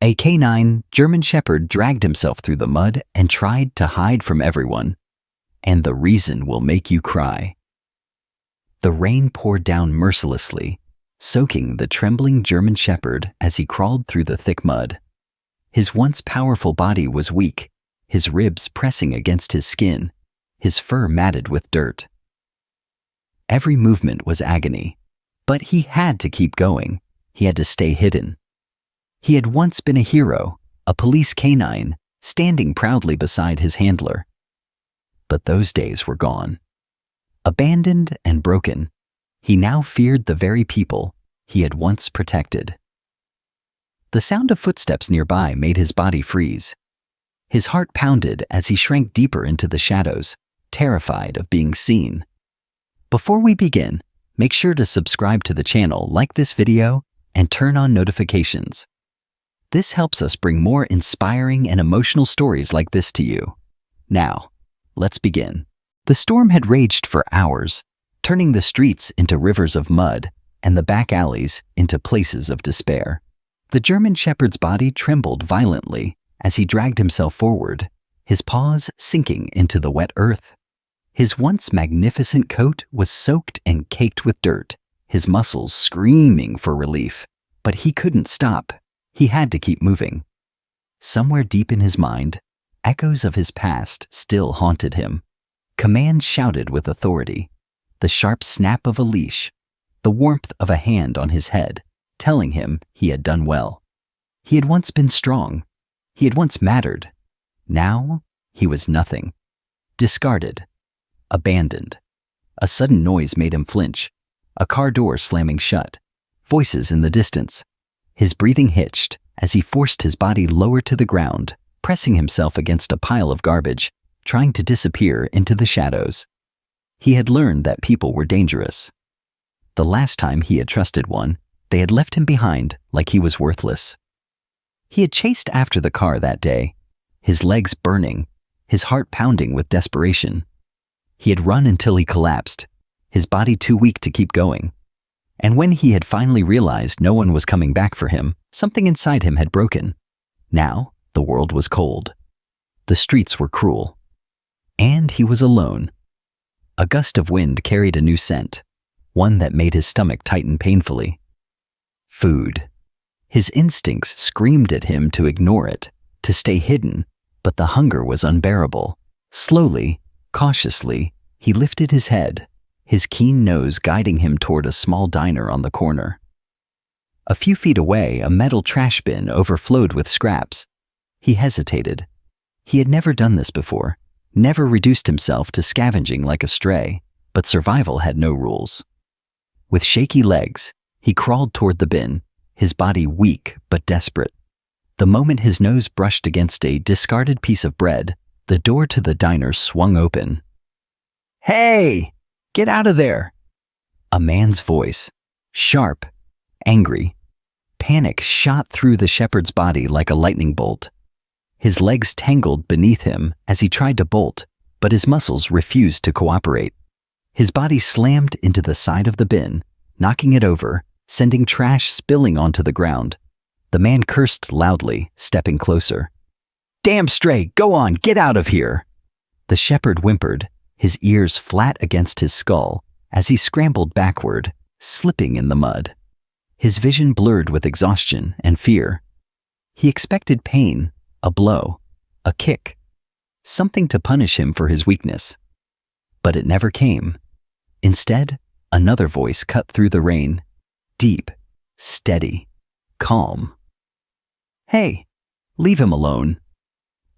A canine German Shepherd dragged himself through the mud and tried to hide from everyone. And the reason will make you cry. The rain poured down mercilessly, soaking the trembling German Shepherd as he crawled through the thick mud. His once powerful body was weak, his ribs pressing against his skin, his fur matted with dirt. Every movement was agony, but he had to keep going. He had to stay hidden. He had once been a hero, a police canine, standing proudly beside his handler. But those days were gone. Abandoned and broken, he now feared the very people he had once protected. The sound of footsteps nearby made his body freeze. His heart pounded as he shrank deeper into the shadows, terrified of being seen. Before we begin, make sure to subscribe to the channel, like this video, and turn on notifications. This helps us bring more inspiring and emotional stories like this to you. Now, let's begin. The storm had raged for hours, turning the streets into rivers of mud and the back alleys into places of despair. The German Shepherd's body trembled violently as he dragged himself forward, his paws sinking into the wet earth. His once magnificent coat was soaked and caked with dirt, his muscles screaming for relief. But he couldn't stop. He had to keep moving. Somewhere deep in his mind, echoes of his past still haunted him. Commands shouted with authority, the sharp snap of a leash, the warmth of a hand on his head, telling him he had done well. He had once been strong. He had once mattered. Now he was nothing. Discarded. Abandoned. A sudden noise made him flinch. A car door slamming shut. Voices in the distance. His breathing hitched as he forced his body lower to the ground, pressing himself against a pile of garbage, trying to disappear into the shadows. He had learned that people were dangerous. The last time he had trusted one, they had left him behind like he was worthless. He had chased after the car that day, his legs burning, his heart pounding with desperation. He had run until he collapsed, his body too weak to keep going. And when he had finally realized no one was coming back for him, something inside him had broken. Now, the world was cold. The streets were cruel. And he was alone. A gust of wind carried a new scent, one that made his stomach tighten painfully. Food. His instincts screamed at him to ignore it, to stay hidden, but the hunger was unbearable. Slowly, cautiously, he lifted his head, his keen nose guiding him toward a small diner on the corner. A few feet away, a metal trash bin overflowed with scraps. He hesitated. He had never done this before, never reduced himself to scavenging like a stray, but survival had no rules. With shaky legs, he crawled toward the bin, his body weak but desperate. The moment his nose brushed against a discarded piece of bread, the door to the diner swung open. "Hey! Get out of there!" A man's voice, sharp, angry. Panic shot through the shepherd's body like a lightning bolt. His legs tangled beneath him as he tried to bolt, but his muscles refused to cooperate. His body slammed into the side of the bin, knocking it over, sending trash spilling onto the ground. The man cursed loudly, stepping closer. "Damn stray, go on, get out of here!" The shepherd whimpered, his ears flat against his skull, as he scrambled backward, slipping in the mud. His vision blurred with exhaustion and fear. He expected pain, a blow, a kick, something to punish him for his weakness. But it never came. Instead, another voice cut through the rain, deep, steady, calm. "Hey, leave him alone,"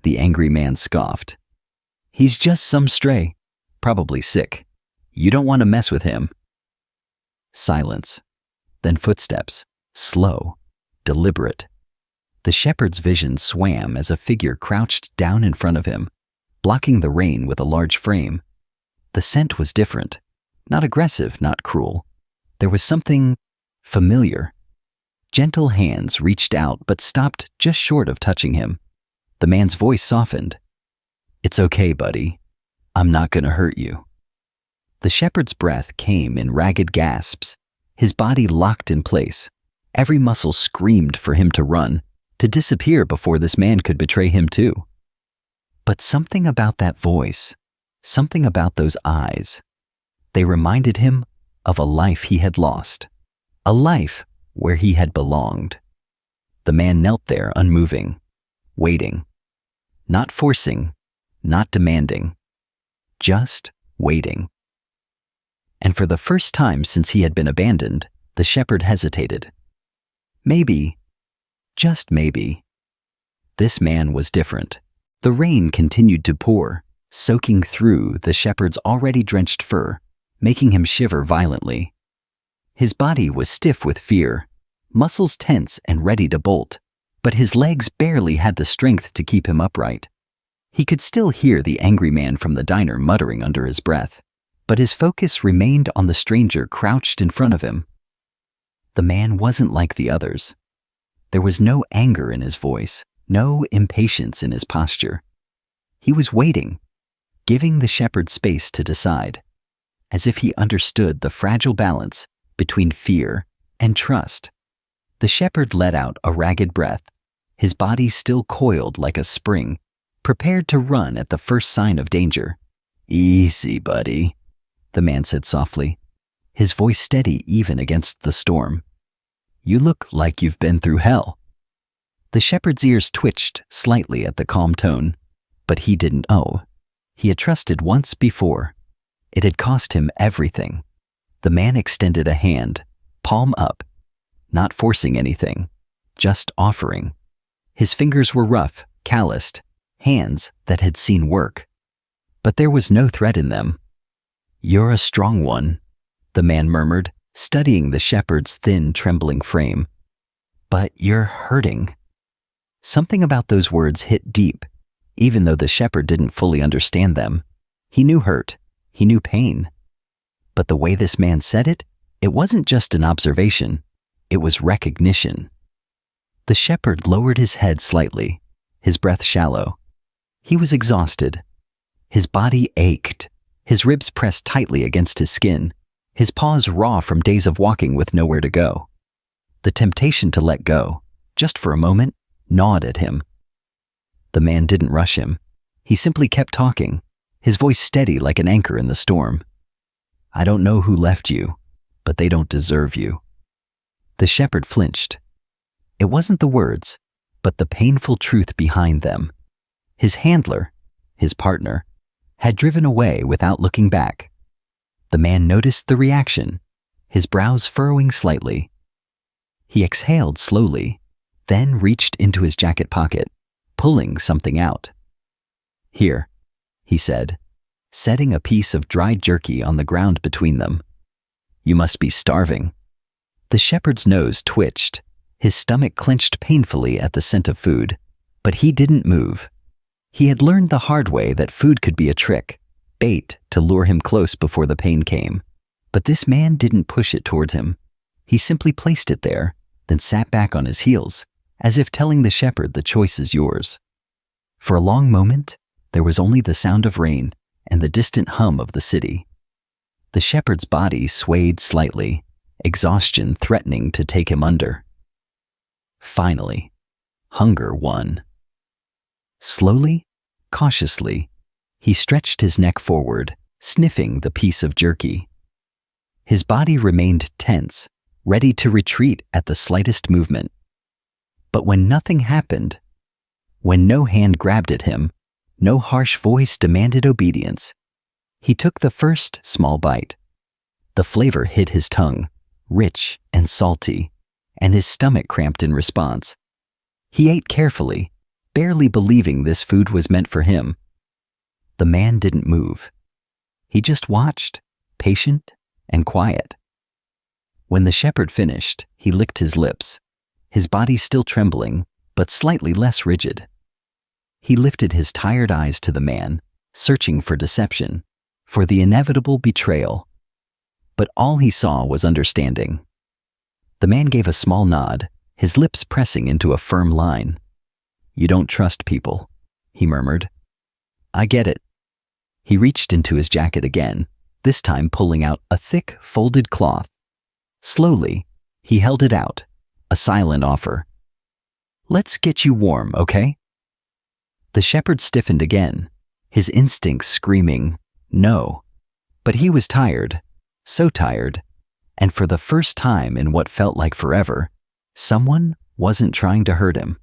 the angry man scoffed. "He's just some stray, probably sick. You don't want to mess with him." Silence. Then footsteps, slow, deliberate. The shepherd's vision swam as a figure crouched down in front of him, blocking the rain with a large frame. The scent was different, not aggressive, not cruel. There was something familiar. Gentle hands reached out but stopped just short of touching him. The man's voice softened. "It's okay, buddy. I'm not gonna hurt you." The shepherd's breath came in ragged gasps, his body locked in place. Every muscle screamed for him to run, to disappear before this man could betray him too. But something about that voice, something about those eyes, they reminded him of a life he had lost, a life where he had belonged. The man knelt there unmoving, waiting, not forcing, not demanding, just waiting. And for the first time since he had been abandoned, the shepherd hesitated. Maybe, just maybe, this man was different. The rain continued to pour, soaking through the shepherd's already drenched fur, making him shiver violently. His body was stiff with fear, muscles tense and ready to bolt, but his legs barely had the strength to keep him upright. He could still hear the angry man from the diner muttering under his breath, but his focus remained on the stranger crouched in front of him. The man wasn't like the others. There was no anger in his voice, no impatience in his posture. He was waiting, giving the shepherd space to decide, as if he understood the fragile balance between fear and trust. The shepherd let out a ragged breath, his body still coiled like a spring, prepared to run at the first sign of danger. "Easy, buddy," the man said softly, his voice steady even against the storm. "You look like you've been through hell." The shepherd's ears twitched slightly at the calm tone, but he didn't know. He had trusted once before. It had cost him everything. The man extended a hand, palm up, not forcing anything, just offering. His fingers were rough, calloused, hands that had seen work. But there was no threat in them. "You're a strong one," the man murmured, studying the shepherd's thin, trembling frame. "But you're hurting." Something about those words hit deep, even though the shepherd didn't fully understand them. He knew hurt, he knew pain. But the way this man said it, it wasn't just an observation, it was recognition. The shepherd lowered his head slightly, his breath shallow. He was exhausted. His body ached, his ribs pressed tightly against his skin, his paws raw from days of walking with nowhere to go. The temptation to let go, just for a moment, gnawed at him. The man didn't rush him. He simply kept talking, his voice steady like an anchor in the storm. "I don't know who left you, but they don't deserve you." The shepherd flinched. It wasn't the words, but the painful truth behind them. His handler, his partner, had driven away without looking back. The man noticed the reaction, his brows furrowing slightly. He exhaled slowly, then reached into his jacket pocket, pulling something out. "Here," he said, setting a piece of dried jerky on the ground between them. "You must be starving." The shepherd's nose twitched, his stomach clenched painfully at the scent of food, but he didn't move. He had learned the hard way that food could be a trick, bait to lure him close before the pain came. But this man didn't push it towards him. He simply placed it there, then sat back on his heels, as if telling the shepherd the choice is yours. For a long moment, there was only the sound of rain and the distant hum of the city. The shepherd's body swayed slightly, exhaustion threatening to take him under. Finally, hunger won. Slowly, cautiously, he stretched his neck forward, sniffing the piece of jerky. His body remained tense, ready to retreat at the slightest movement. But when nothing happened, when no hand grabbed at him, no harsh voice demanded obedience, he took the first small bite. The flavor hit his tongue, rich and salty, and his stomach cramped in response. He ate carefully, barely believing this food was meant for him. The man didn't move. He just watched, patient and quiet. When the shepherd finished, he licked his lips, his body still trembling, but slightly less rigid. He lifted his tired eyes to the man, searching for deception, for the inevitable betrayal. But all he saw was understanding. The man gave a small nod, his lips pressing into a firm line. "You don't trust people," he murmured. "I get it." He reached into his jacket again, this time pulling out a thick, folded cloth. Slowly, he held it out, a silent offer. Let's get you warm, okay?" The shepherd stiffened again, his instincts screaming, "No." But he was tired, so tired, and for the first time in what felt like forever, someone wasn't trying to hurt him.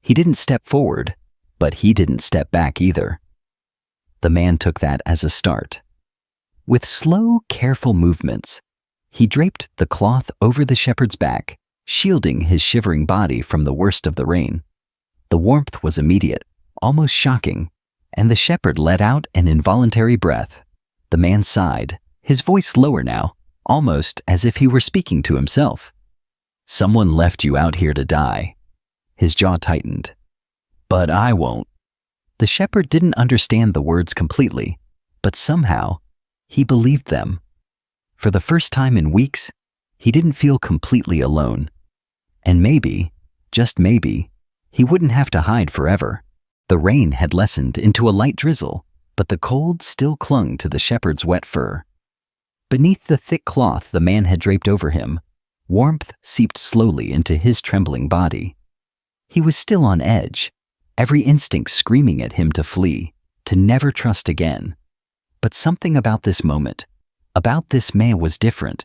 He didn't step forward, but he didn't step back either. The man took that as a start. With slow, careful movements, he draped the cloth over the shepherd's back, shielding his shivering body from the worst of the rain. The warmth was immediate, almost shocking, and the shepherd let out an involuntary breath. The man sighed, his voice lower now, almost as if he were speaking to himself. "Someone left you out here to die." His jaw tightened. "But I won't." The shepherd didn't understand the words completely, but somehow he believed them. For the first time in weeks, he didn't feel completely alone. And maybe, just maybe, he wouldn't have to hide forever. The rain had lessened into a light drizzle, but the cold still clung to the shepherd's wet fur. Beneath the thick cloth the man had draped over him, warmth seeped slowly into his trembling body. He was still on edge, every instinct screaming at him to flee, to never trust again. But something about this moment, about this man was different.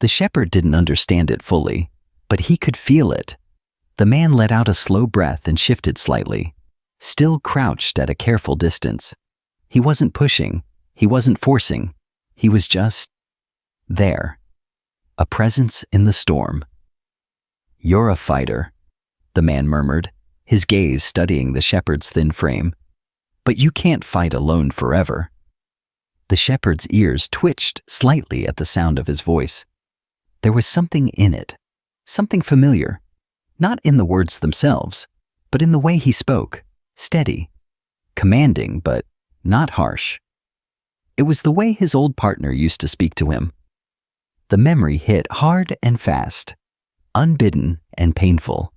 The shepherd didn't understand it fully, but he could feel it. The man let out a slow breath and shifted slightly, still crouched at a careful distance. He wasn't pushing, he wasn't forcing, he was just there. A presence in the storm. "You're a fighter," the man murmured, his gaze studying the shepherd's thin frame. "But you can't fight alone forever." The shepherd's ears twitched slightly at the sound of his voice. There was something in it, something familiar, not in the words themselves, but in the way he spoke, steady, commanding, but not harsh. It was the way his old partner used to speak to him. The memory hit hard and fast, unbidden and painful.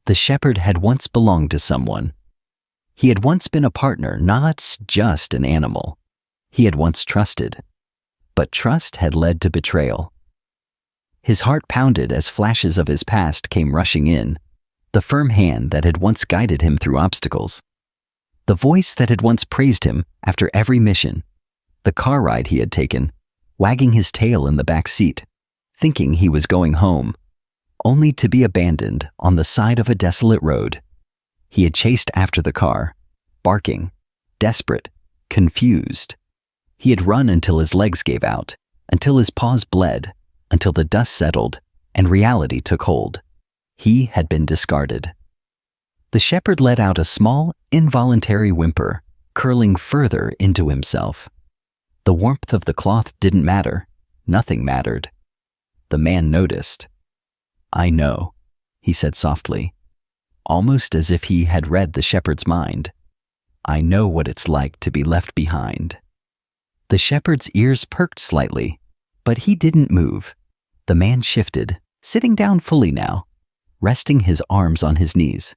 The shepherd had once belonged to someone. He had once been a partner, not just an animal. He had once trusted, but trust had led to betrayal. His heart pounded as flashes of his past came rushing in, the firm hand that had once guided him through obstacles, the voice that had once praised him after every mission, the car ride he had taken, wagging his tail in the back seat, thinking he was going home, only to be abandoned on the side of a desolate road. He had chased after the car, barking, desperate, confused. He had run until his legs gave out, until his paws bled, until the dust settled and reality took hold. He had been discarded. The shepherd let out a small, involuntary whimper, curling further into himself. The warmth of the cloth didn't matter. Nothing mattered. The man noticed. "I know," he said softly, almost as if he had read the shepherd's mind. "I know what it's like to be left behind." The shepherd's ears perked slightly, but he didn't move. The man shifted, sitting down fully now, resting his arms on his knees.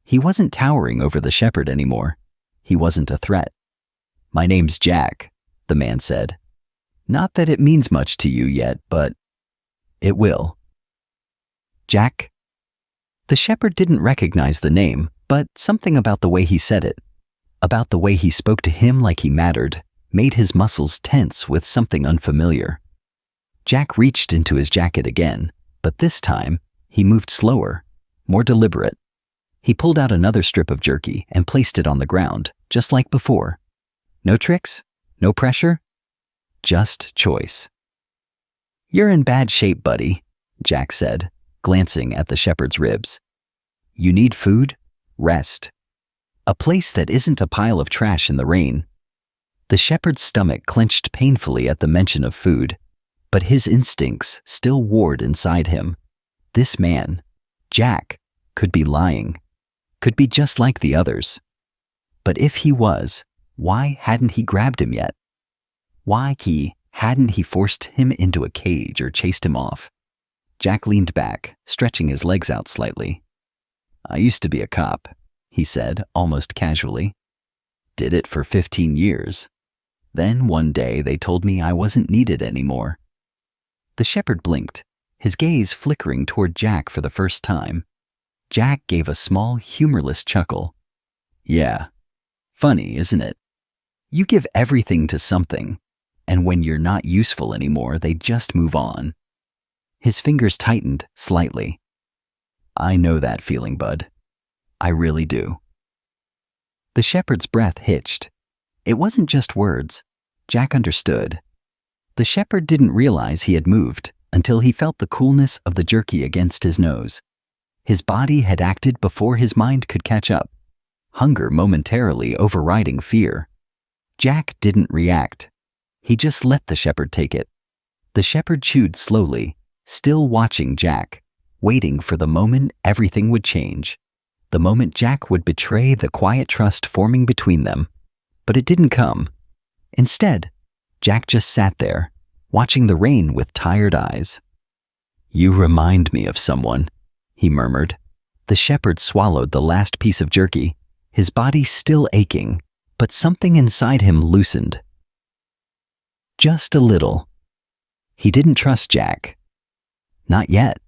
He wasn't towering over the shepherd anymore. He wasn't a threat. "My name's Jack," the man said. "Not that it means much to you yet, but it will." "Jack?" The shepherd didn't recognize the name, but something about the way he said it, about the way he spoke to him like he mattered, made his muscles tense with something unfamiliar. Jack reached into his jacket again, but this time he moved slower, more deliberate. He pulled out another strip of jerky and placed it on the ground, just like before. No tricks, no pressure, just choice. "You're in bad shape, buddy," Jack said, glancing at the shepherd's ribs. "You need food, rest. A place that isn't a pile of trash in the rain." The shepherd's stomach clenched painfully at the mention of food, but his instincts still warred inside him. This man, Jack, could be lying, could be just like the others. But if he was, why hadn't he grabbed him yet? Why hadn't he forced him into a cage or chased him off? Jack leaned back, stretching his legs out slightly. "I used to be a cop," he said, almost casually. "Did it for 15 years. Then one day they told me I wasn't needed anymore." The shepherd blinked, his gaze flickering toward Jack for the first time. Jack gave a small, humorless chuckle. Yeah, funny, isn't it? You give everything to something, and when you're not useful anymore, they just move on. His fingers tightened slightly. I know that feeling, bud. I really do. The shepherd's breath hitched. It wasn't just words. Jack understood. The shepherd didn't realize he had moved until he felt the coolness of the jerky against his nose. His body had acted before his mind could catch up, hunger momentarily overriding fear. Jack didn't react. He just let the shepherd take it. The shepherd chewed slowly, still watching Jack, waiting for the moment everything would change. The moment Jack would betray the quiet trust forming between them. But it didn't come. Instead, Jack just sat there, watching the rain with tired eyes. You remind me of someone, he murmured. The shepherd swallowed the last piece of jerky, his body still aching, but something inside him loosened. Just a little. He didn't trust Jack. Not yet.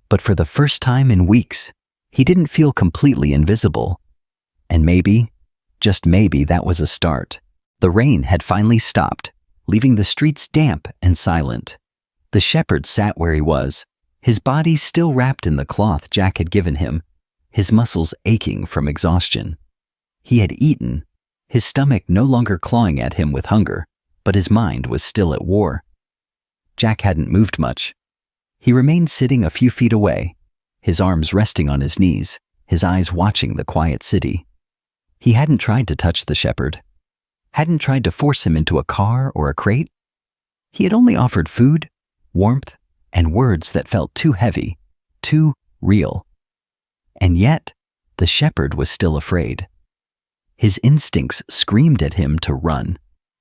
But for the first time in weeks, he didn't feel completely invisible. And maybe, just maybe, that was a start. The rain had finally stopped, leaving the streets damp and silent. The shepherd sat where he was, his body still wrapped in the cloth Jack had given him, his muscles aching from exhaustion. He had eaten, his stomach no longer clawing at him with hunger, but his mind was still at war. Jack hadn't moved much. He remained sitting a few feet away, his arms resting on his knees, his eyes watching the quiet city. He hadn't tried to touch the shepherd, hadn't tried to force him into a car or a crate. He had only offered food, warmth, and words that felt too heavy, too real. And yet, the shepherd was still afraid. His instincts screamed at him to run,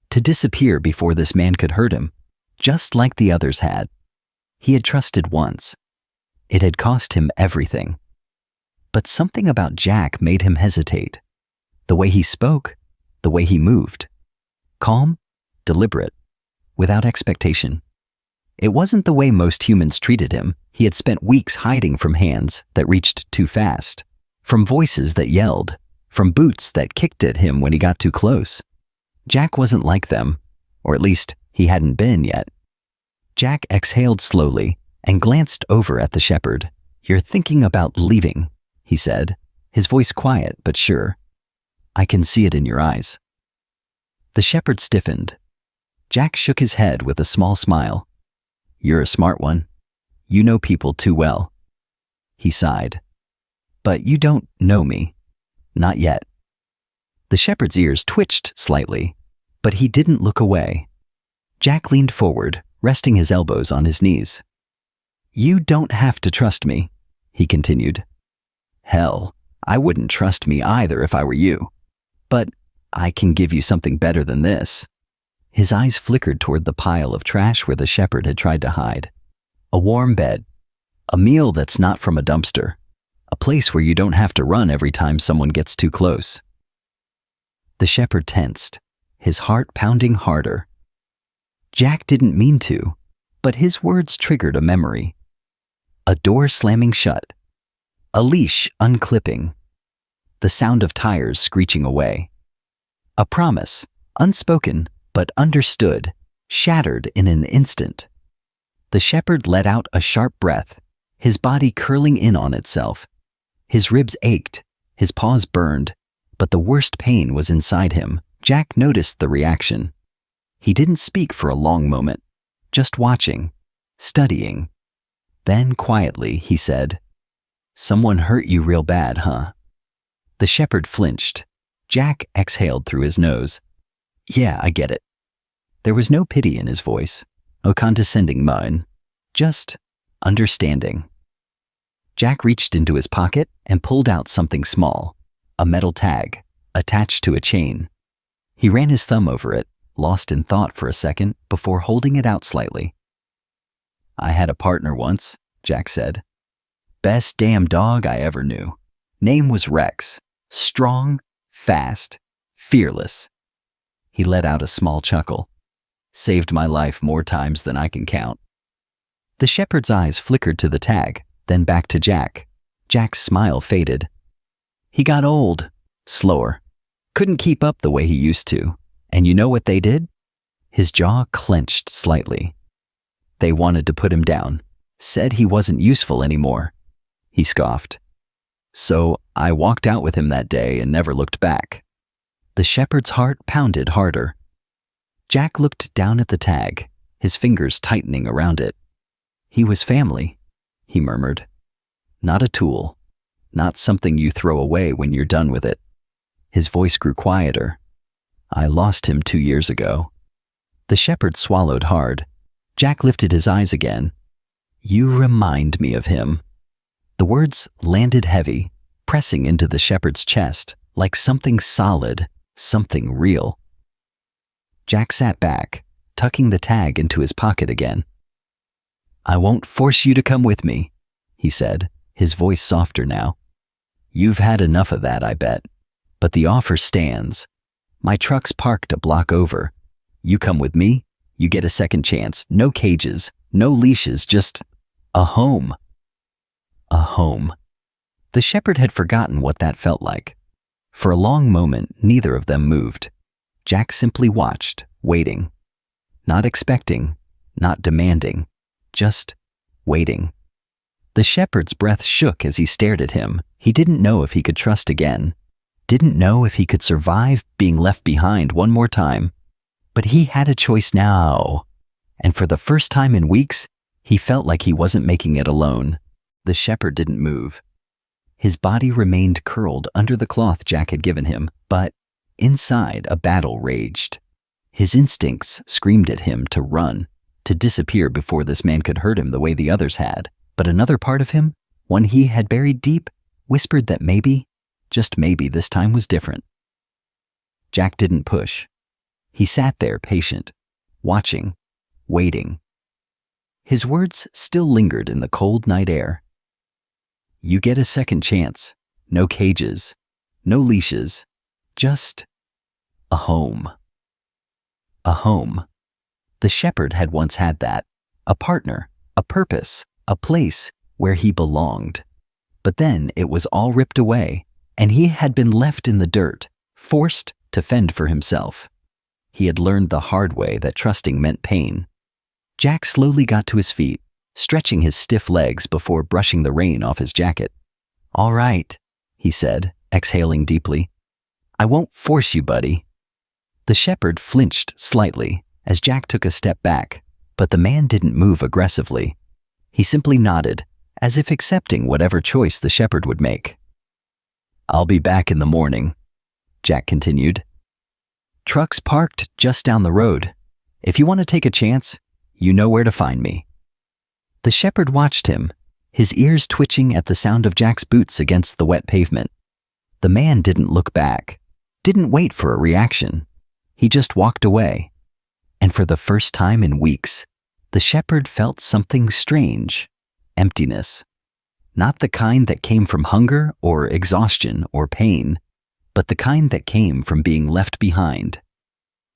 to disappear before this man could hurt him, just like the others had. He had trusted once. It had cost him everything. But something about Jack made him hesitate. The way he spoke, the way he moved. Calm, deliberate, without expectation. It wasn't the way most humans treated him. He had spent weeks hiding from hands that reached too fast, from voices that yelled, from boots that kicked at him when he got too close. Jack wasn't like them, or at least he hadn't been yet. Jack exhaled slowly and glanced over at the shepherd. You're thinking about leaving, he said, his voice quiet but sure. I can see it in your eyes. The shepherd stiffened. Jack shook his head with a small smile. You're a smart one. You know people too well. He sighed. But you don't know me. Not yet. The shepherd's ears twitched slightly, but he didn't look away. Jack leaned forward, resting his elbows on his knees. You don't have to trust me, he continued. Hell, I wouldn't trust me either if I were you. But I can give you something better than this. His eyes flickered toward the pile of trash where the shepherd had tried to hide. A warm bed. A meal that's not from a dumpster. A place where you don't have to run every time someone gets too close. The shepherd tensed, his heart pounding harder. Jack didn't mean to, but his words triggered a memory. A door slamming shut. A leash unclipping. The sound of tires screeching away. A promise, unspoken but understood, shattered in an instant. The shepherd let out a sharp breath, his body curling in on itself. His ribs ached, his paws burned, but the worst pain was inside him. Jack noticed the reaction. He didn't speak for a long moment, just watching, studying. Then quietly he said, Someone hurt you real bad, huh? The shepherd flinched. Jack exhaled through his nose. Yeah, I get it. There was no pity in his voice, no condescending moan, just understanding. Jack reached into his pocket and pulled out something small, a metal tag, attached to a chain. He ran his thumb over it, lost in thought for a second before holding it out slightly. I had a partner once, Jack said. Best damn dog I ever knew. Name was Rex. Strong, fast, fearless. He let out a small chuckle. Saved my life more times than I can count. The shepherd's eyes flickered to the tag, then back to Jack. Jack's smile faded. He got old, slower, couldn't keep up the way he used to. And you know what they did? His jaw clenched slightly. They wanted to put him down, said he wasn't useful anymore. He scoffed. So I walked out with him that day and never looked back. The shepherd's heart pounded harder. Jack looked down at the tag, his fingers tightening around it. He was family, he murmured. Not a tool, not something you throw away when you're done with it. His voice grew quieter. I lost him 2 years ago. The shepherd swallowed hard. Jack lifted his eyes again. You remind me of him. The words landed heavy, pressing into the shepherd's chest like something solid, something real. Jack sat back, tucking the tag into his pocket again. I won't force you to come with me, he said, his voice softer now. You've had enough of that, I bet. But the offer stands. My truck's parked a block over. You come with me, you get a second chance. No cages, no leashes, just a home. A home. The shepherd had forgotten what that felt like. For a long moment, neither of them moved. Jack simply watched, waiting. Not expecting, not demanding, just waiting. The shepherd's breath shook as he stared at him. He didn't know if he could trust again. Didn't know if he could survive being left behind one more time. But he had a choice now. And for the first time in weeks, he felt like he wasn't making it alone. The shepherd didn't move. His body remained curled under the cloth Jack had given him, but inside a battle raged. His instincts screamed at him to run, to disappear before this man could hurt him the way the others had. But another part of him, one he had buried deep, whispered that maybe, just maybe, this time was different. Jack didn't push. He sat there patient, watching, waiting. His words still lingered in the cold night air. You get a second chance. No cages, no leashes, just a home. A home. The shepherd had once had that. A partner, a purpose, a place where he belonged. But then it was all ripped away, and he had been left in the dirt, forced to fend for himself. He had learned the hard way that trusting meant pain. Jack slowly got to his feet, stretching his stiff legs before brushing the rain off his jacket. All right, he said, exhaling deeply. I won't force you, buddy. The shepherd flinched slightly as Jack took a step back, but the man didn't move aggressively. He simply nodded, as if accepting whatever choice the shepherd would make. I'll be back in the morning, Jack continued. Truck's parked just down the road. If you want to take a chance, you know where to find me. The shepherd watched him, his ears twitching at the sound of Jack's boots against the wet pavement. The man didn't look back, didn't wait for a reaction. He just walked away. And for the first time in weeks, the shepherd felt something strange. Emptiness. Not the kind that came from hunger or exhaustion or pain, but the kind that came from being left behind.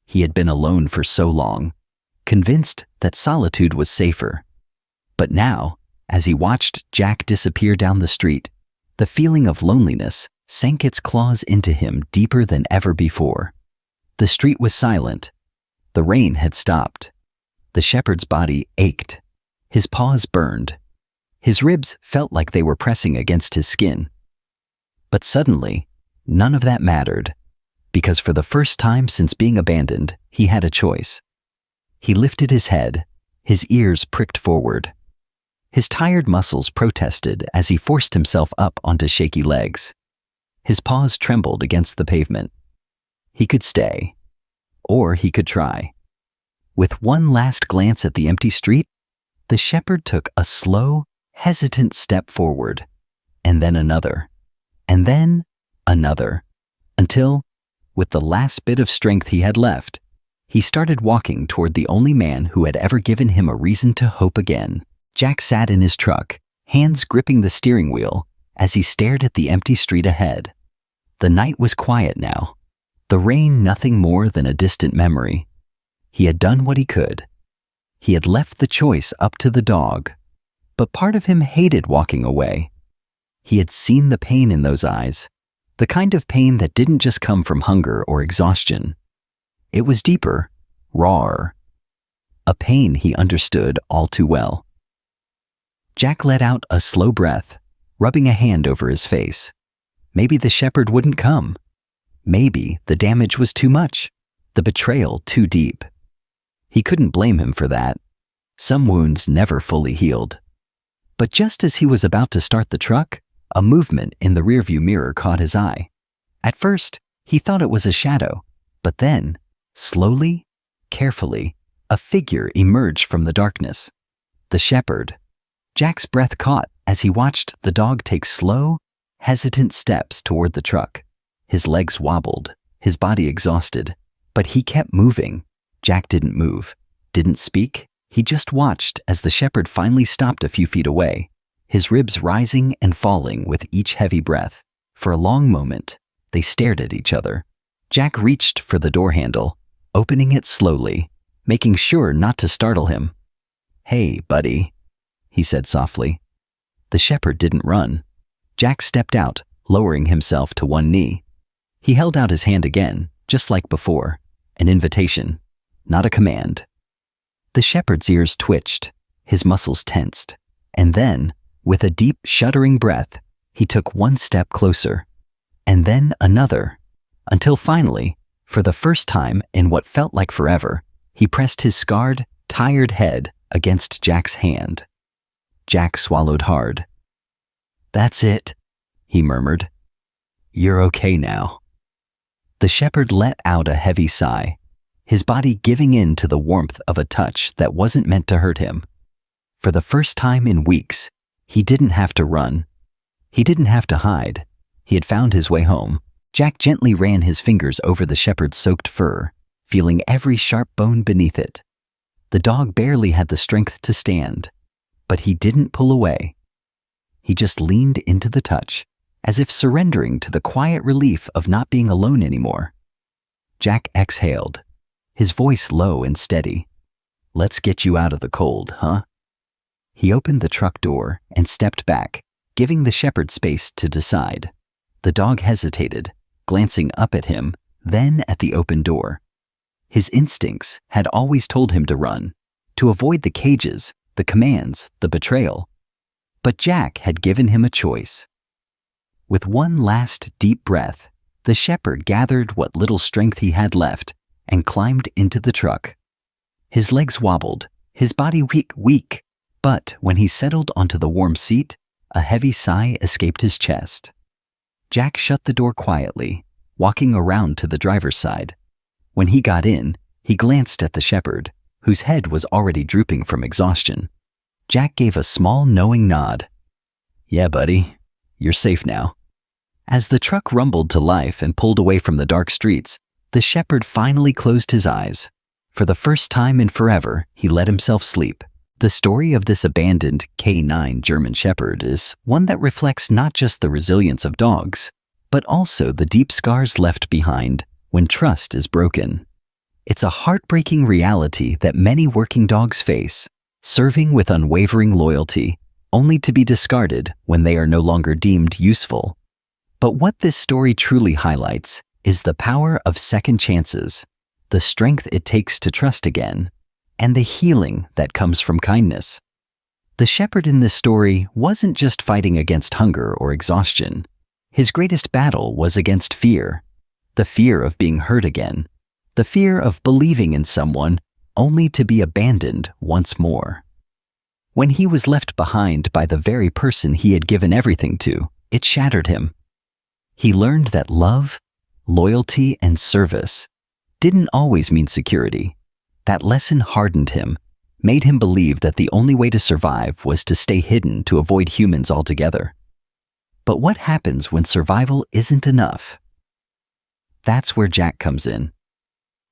He had been alone for so long, convinced that solitude was safer. But now, as he watched Jack disappear down the street, the feeling of loneliness sank its claws into him deeper than ever before. The street was silent. The rain had stopped. The shepherd's body ached. His paws burned. His ribs felt like they were pressing against his skin. But suddenly, none of that mattered, because for the first time since being abandoned, he had a choice. He lifted his head, his ears pricked forward. His tired muscles protested as he forced himself up onto shaky legs. His paws trembled against the pavement. He could stay, or he could try. With one last glance at the empty street, the shepherd took a slow, hesitant step forward, and then another, and then another, until, with the last bit of strength he had left, he started walking toward the only man who had ever given him a reason to hope again. Jack sat in his truck, hands gripping the steering wheel, as he stared at the empty street ahead. The night was quiet now, the rain nothing more than a distant memory. He had done what he could. He had left the choice up to the dog, but part of him hated walking away. He had seen the pain in those eyes, the kind of pain that didn't just come from hunger or exhaustion. It was deeper, rawer, a pain he understood all too well. Jack let out a slow breath, rubbing a hand over his face. Maybe the shepherd wouldn't come. Maybe the damage was too much, the betrayal too deep. He couldn't blame him for that. Some wounds never fully healed. But just as he was about to start the truck, a movement in the rearview mirror caught his eye. At first, he thought it was a shadow, but then, slowly, carefully, a figure emerged from the darkness. The shepherd. Jack's breath caught as he watched the dog take slow, hesitant steps toward the truck. His legs wobbled, his body exhausted, but he kept moving. Jack didn't move, didn't speak. He just watched as the shepherd finally stopped a few feet away, his ribs rising and falling with each heavy breath. For a long moment, they stared at each other. Jack reached for the door handle, opening it slowly, making sure not to startle him. "Hey, buddy," he said softly. The shepherd didn't run. Jack stepped out, lowering himself to one knee. He held out his hand again, just like before, an invitation, not a command. The shepherd's ears twitched, his muscles tensed, and then, with a deep, shuddering breath, he took one step closer, and then another, until finally, for the first time in what felt like forever, he pressed his scarred, tired head against Jack's hand. Jack swallowed hard. "That's it," he murmured. "You're okay now." The shepherd let out a heavy sigh, his body giving in to the warmth of a touch that wasn't meant to hurt him. For the first time in weeks, he didn't have to run. He didn't have to hide. He had found his way home. Jack gently ran his fingers over the shepherd's soaked fur, feeling every sharp bone beneath it. The dog barely had the strength to stand, but he didn't pull away. He just leaned into the touch, as if surrendering to the quiet relief of not being alone anymore. Jack exhaled, his voice low and steady. "Let's get you out of the cold, huh?" He opened the truck door and stepped back, giving the shepherd space to decide. The dog hesitated, glancing up at him, then at the open door. His instincts had always told him to run, to avoid the cages, the commands, the betrayal. But Jack had given him a choice. With one last deep breath, the shepherd gathered what little strength he had left and climbed into the truck. His legs wobbled, his body weak, but when he settled onto the warm seat, a heavy sigh escaped his chest. Jack shut the door quietly, walking around to the driver's side. When he got in, he glanced at the shepherd, whose head was already drooping from exhaustion. Jack gave a small, knowing nod. "Yeah, buddy, you're safe now." As the truck rumbled to life and pulled away from the dark streets, the shepherd finally closed his eyes. For the first time in forever, he let himself sleep. The story of this abandoned K9 German Shepherd is one that reflects not just the resilience of dogs, but also the deep scars left behind when trust is broken. It's a heartbreaking reality that many working dogs face, serving with unwavering loyalty, only to be discarded when they are no longer deemed useful. But what this story truly highlights is the power of second chances, the strength it takes to trust again, and the healing that comes from kindness. The shepherd in this story wasn't just fighting against hunger or exhaustion. His greatest battle was against fear, the fear of being hurt again, the fear of believing in someone only to be abandoned once more. When he was left behind by the very person he had given everything to, it shattered him. He learned that love, loyalty, and service didn't always mean security. That lesson hardened him, made him believe that the only way to survive was to stay hidden to avoid humans altogether. But what happens when survival isn't enough? That's where Jack comes in.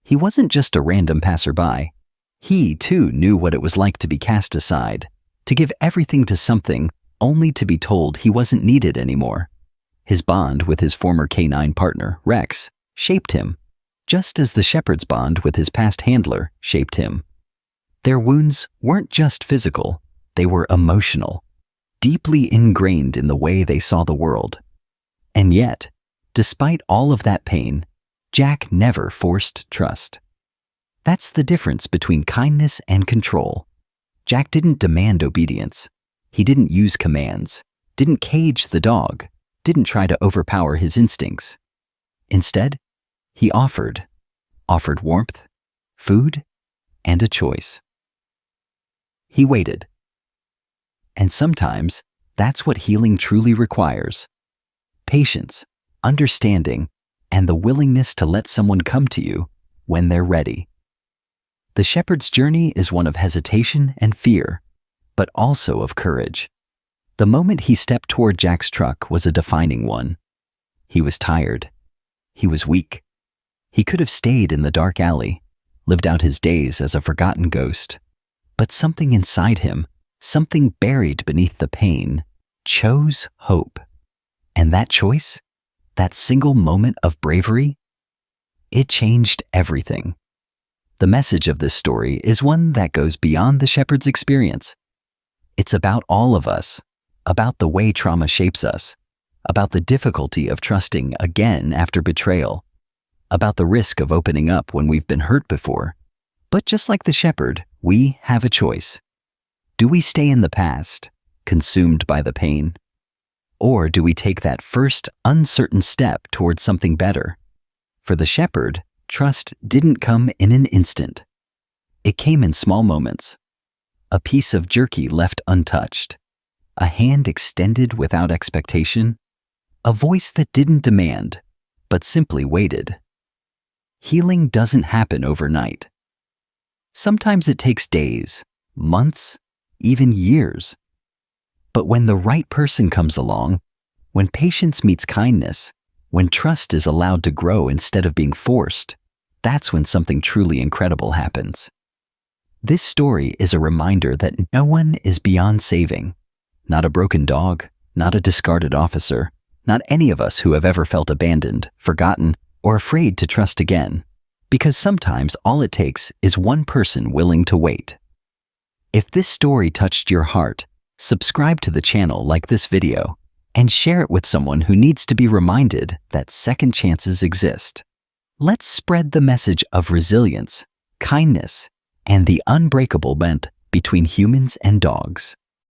He wasn't just a random passerby. He, too, knew what it was like to be cast aside, to give everything to something only to be told he wasn't needed anymore. His bond with his former K9 partner, Rex, shaped him, just as the shepherd's bond with his past handler shaped him. Their wounds weren't just physical, they were emotional. deeply ingrained in the way they saw the world. And yet, despite all of that pain, Jack never forced trust. That's the difference between kindness and control. Jack didn't demand obedience. He didn't use commands, didn't cage the dog, didn't try to overpower his instincts. Instead, he offered warmth, food, and a choice. He waited. And sometimes, that's what healing truly requires: patience, understanding, and the willingness to let someone come to you when they're ready. The shepherd's journey is one of hesitation and fear, but also of courage. The moment he stepped toward Jack's truck was a defining one. He was tired. He was weak. He could have stayed in the dark alley, lived out his days as a forgotten ghost. But something inside him, something buried beneath the pain, chose hope. And that choice, that single moment of bravery, it changed everything. The message of this story is one that goes beyond the shepherd's experience. It's about all of us, about the way trauma shapes us, about the difficulty of trusting again after betrayal, about the risk of opening up when we've been hurt before. But just like the shepherd, we have a choice. Do we stay in the past, consumed by the pain? Or do we take that first uncertain step towards something better? For the shepherd, trust didn't come in an instant. It came in small moments. A piece of jerky left untouched, a hand extended without expectation, a voice that didn't demand, but simply waited. Healing doesn't happen overnight. Sometimes it takes days, months, even years. But when the right person comes along, when patience meets kindness, when trust is allowed to grow instead of being forced, that's when something truly incredible happens. This story is a reminder that no one is beyond saving. Not a broken dog, not a discarded officer, not any of us who have ever felt abandoned, forgotten, or afraid to trust again. Because sometimes all it takes is one person willing to wait. If this story touched your heart, subscribe to the channel, like this video, and share it with someone who needs to be reminded that second chances exist. Let's spread the message of resilience, kindness, and the unbreakable bond between humans and dogs.